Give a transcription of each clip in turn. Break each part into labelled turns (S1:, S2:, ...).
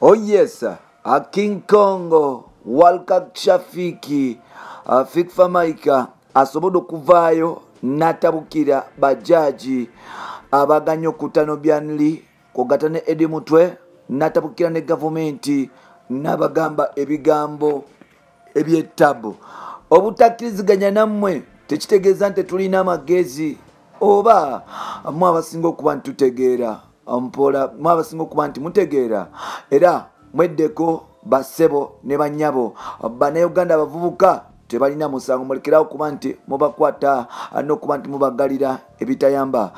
S1: Oh yes, King Kongo Walka Shafiki Fikfa Maika asobodo kuvaayo natabukira bajaji abaganyo kutano byanli kogatane edi mutwe natabukira ne gavumenti nabagamba ebigambo ebyetabu obutakiriziganya nammwe tekitegeeza nti tulina amagezi oba mwabasinga okuba ntutegeera mpola mwabasinga okuba nti mutegeera era mweddeko basebo ne banyabo bannayuganda abavubuka tebalina musango mulekerawo kuba nti mubakwata n'okuba nti mubagalira ebitayamba.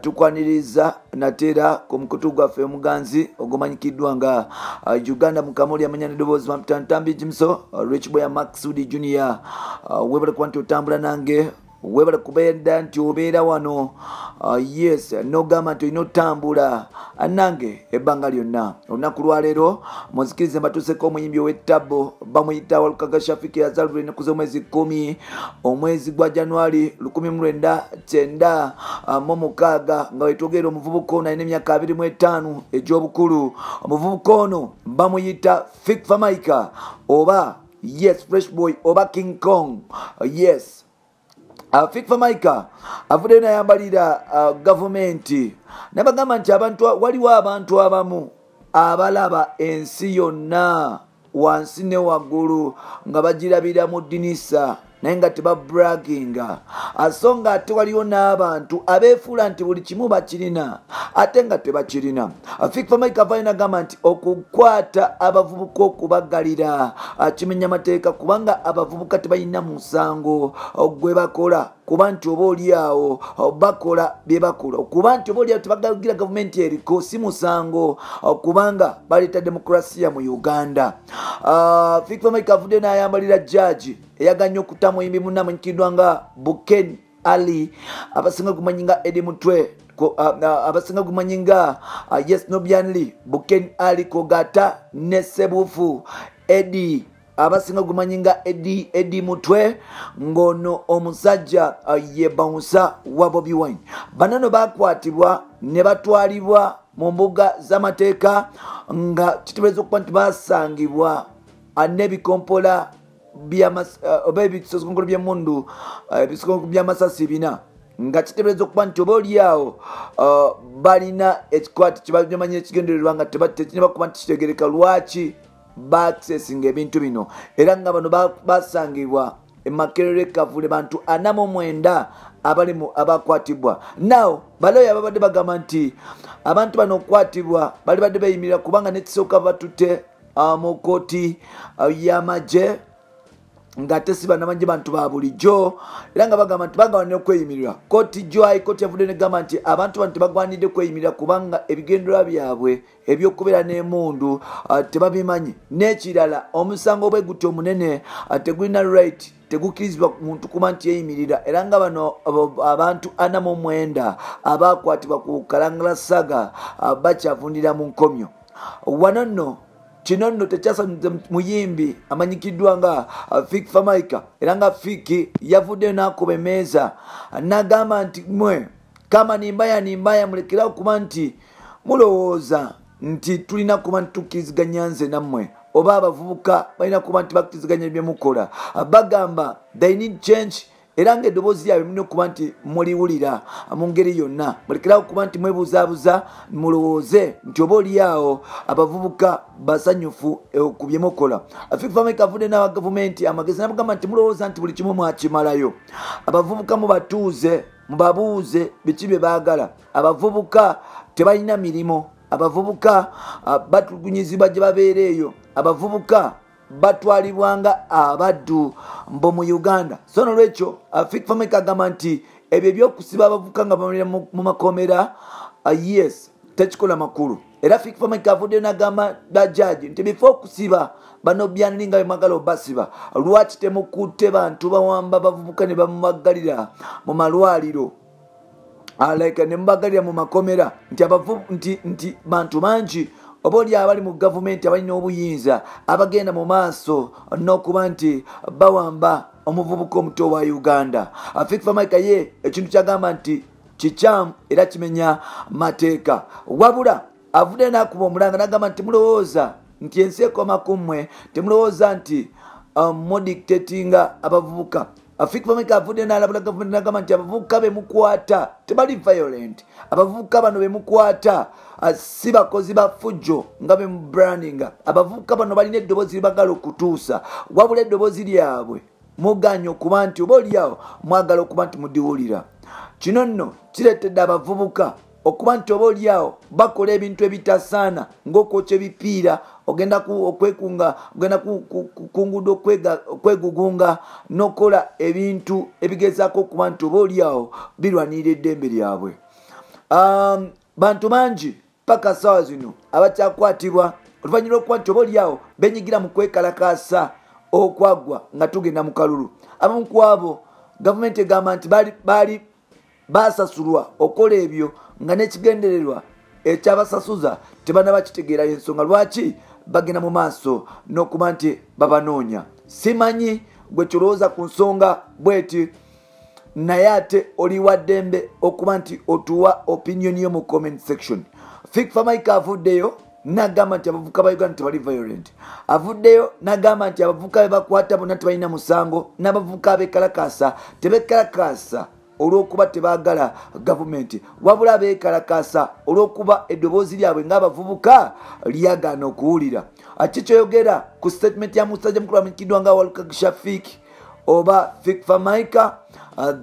S1: Tukwaniriza nateera ku mukutu gwaffe omuganzi ogumanyikiddwa nga Uganda Mukamuli amanya n'eddoboozi bamutantambi Jimso Rich Boy Maxudi Junior. Webale kuba nti otambula nange, webale kubeera nti obeera wano. Yes, nogamba nti olina otambula nange ebbanga lyonna. Olunaku lwaleero munzikirize mbatuuseko omuyimbi ow'ettabo bamuyita Walukaga Shafiki yazaalibwa ennaku z'omwezi 10 omwezi gwa January 1996 nga wetwogerera omuvubuka ono alina emyaka 25 egy'obukulu. Omuvubuka ono bamuyita Fikfa Maika oba yes Fresh Boy oba King Kong. Yes, Fikfa Maika avuddeyo n'ayambalira gavumenti nabagamba nti waliwo abantu abamu abalaba ensi yonna wansi ne waggulu nga bagirabira mu ddinisa naye nga tebabraginga, so nga ate waliwo n'abantu abeefuula nti buli kimu bakirina ate nga tebakirina. Fikfa Maika avaayo n'agamba nti okukwata abavubuka okubagalira kimenya amateeka kubanga abavubuka tebalina musango gwe bakola kuba nti oba oliawo bakola bye bakola kuba nti oba oliawo tebagagira gavumenti eriko si musango kubanga baleeta demokrasiya mu Uganda. Fikfa Maika avudde n'ayambalira judge eyaganya okuta muyimbi munna amanyikiddwa nga Buken Ali abasinga gumanyi nga Edi Mutwe abasinga gumanyi nga Yes Nobyanli Buken Ali Kogata ne Sebufu Edi abasinga gumanyi nga Edi Mutwe ngono omusajja ye bouncer wa Bobi Wine. Banano bakwatibwa ne batwalibwa mu mbuga z'amateeka nga kitegeeza okuba nti basangibwa n'ebikompola ebisokongolo by'emmundu ebisokongolo by'amasasi bina nga kitegeeza okuba nti oba oliawo balina ekikwati kyebamanyi ekigendererwa nga tebakuba nti kitegereka lwaki baaccessinga ebintu bino era nga bano basangibwa Makerere Kavule bantu 49 abalimu abakwatibwa. Now baloya babadde bagamba nti abantu bano okwatibwa bali badde beyimirira kubanga nekisooka batute mu kooti y'amagye nga tesiba namanje bantu ba bulijjo era nga bagamba nti bagawanira okweyimirira. Kooti yavudde negamba nti abantu bano tebagwanidde kweyimirira kubanga ebigendererwa byabwe ebyokubeera n'emundu tebabimanyi n'ekirala omusango bwe guti omunene tegulina right tegukkirizibwa muntu kuba nti yeyimirira era nga bano abantu 49 abakwatibwa ku Kalangala Saga bakyavundira mu nkomyo wano nno. Kino nno tekyasanyiza muyimbi amanyikiddwa nga Fikfa Maika era nga Fiki yavuddeyo n'akuba emmeeza n'agamba nti mwe kama nimbaya mulekerawo kuba nti mulowooza nti tulina kuba nti tukkiriziganya nze nammwe oba abavubuka balina kuba nti bakkiriziganya byemukola. Bagamba they need change era nga eddoboozi lyabwe mulina okuba nti muliwulira mu ngeri yonna mulekerawo kuba nti mwebuzaabuza mulowooze nti oba oliawo abavubuka basanyufu ku bye mukola. Fikfa Maika avudde n'awa gavumenti amagezi nabagamba nti mulowooza nti buli kimu mwakimalayo. Abavubuka mubatuuze mubabuuze biki bye baagala. Abavubuka tebalina mirimu, abavubuka batulugunyizibwa gye babeera eyo, abavubuka batwalibwanga abaddu mbo mu Uganda. So nolwekyo Fikfa Maika agamba nti ebyo ebyokusiba abavubuka nga bamalira mu makomera yes tekikola makulu. Era Fikfa Maika avudde n'agamba bajaji nti before okusiba bano byanli nga bemwagala obasiba lwaki temukutte bantu bawamba bavubuka ne bamubagalira mu malwaliro like ne mubagalira mu makomera nti bantu bangi oba oli abali mu gavumenti abalina obuyinza abagenda mu maaso n'okuba nti bawamba omuvubuka omuto wa Uganda. Fikfa Maika ye ekintu kyagamba nti kikyamu era kimenya mateeka wabula avudde n'akuba omulanga n'agamba nti mulowooza nti ensi ekoma kummwe temulowooza nti mudictatinga abavubuka. Afrika Fameka avudde n'alabula gavumenti n'agamba nti abavubuka be mukwata tebali violent. Abavubuka bano be mukwata si bakozi ba fujjo nga be brandinga. Abavubuka bano balina eddoboozi libagala okutuusa wabula eddoboozi lyabwe muganya okuba nti oba oliawo mwagala okuba nti mudiwulira. Kino nno kireetedde abavubuka okuba nti oba oliawo bakola ebintu ebitasaana ng'okwokya ebipiira, ogenda okwekunga, ogenda ku nguudo okwegugunga n'okola ebintu ebigezaako okuba nti oba oliawo birwanirira eddembe lyabwe. Bantu bangi paka ssaawa zino abakyakwatibwa oluvannyuma lw'okuba nti oba oliawo benyigira mu kwekalakaasa okwaggwa nga tugenda mu kalulu. Abamu ku abo gavumenti egamba nti baali basasulwa okola ebyo nga n'ekigendererwa ekyabasasuza tebanaba kitegeera ensonga lwaki bagenda mu maaso n'okuba nti babanoonya. Simanyi gwe kyolowooza ku nsonga bweti, naye ate oli wa ddembe okuba nti otuwa opinion yo mu comment section. Fikfa Mike avuddeyo n'agamba nti abavubuka ba Uganda tebali violent. Avuddeyo n'agamba nti abavubuka be bakwata bonna tebalina musango, n'abavubuka abeekalakaasa tebeekalakaasa olw'okuba tebaagala gavumenti wabula beekalakaasa olw'okuba eddoboozi lyabwe ng'abavubuka lyagaana okuwulira. Kikyoyogera ku statement ya musajja mukulu amanyikidwa nga Walker Shafik oba Fikfa Mike,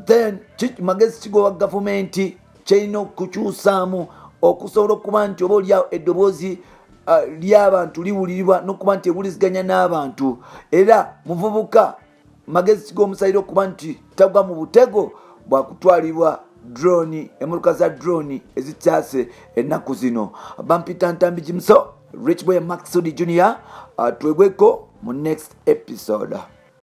S1: then magezi kigowa gavumenti kyerina okukyusaamu okusobola okuba nti oba olyawo eddoboozi ly'abantu liwulirirwa n'okuba nti ewuliziganya n'abantu, era muvubuka magezi kig'omusalire okuba nti tagwa mu butego bwakutwalibwa drone, emmotoka za drone ezikyase ennaku zino. Bampita Ntambi Jimso, Rich Boy Maxudi Junior, twegweko mu next episode.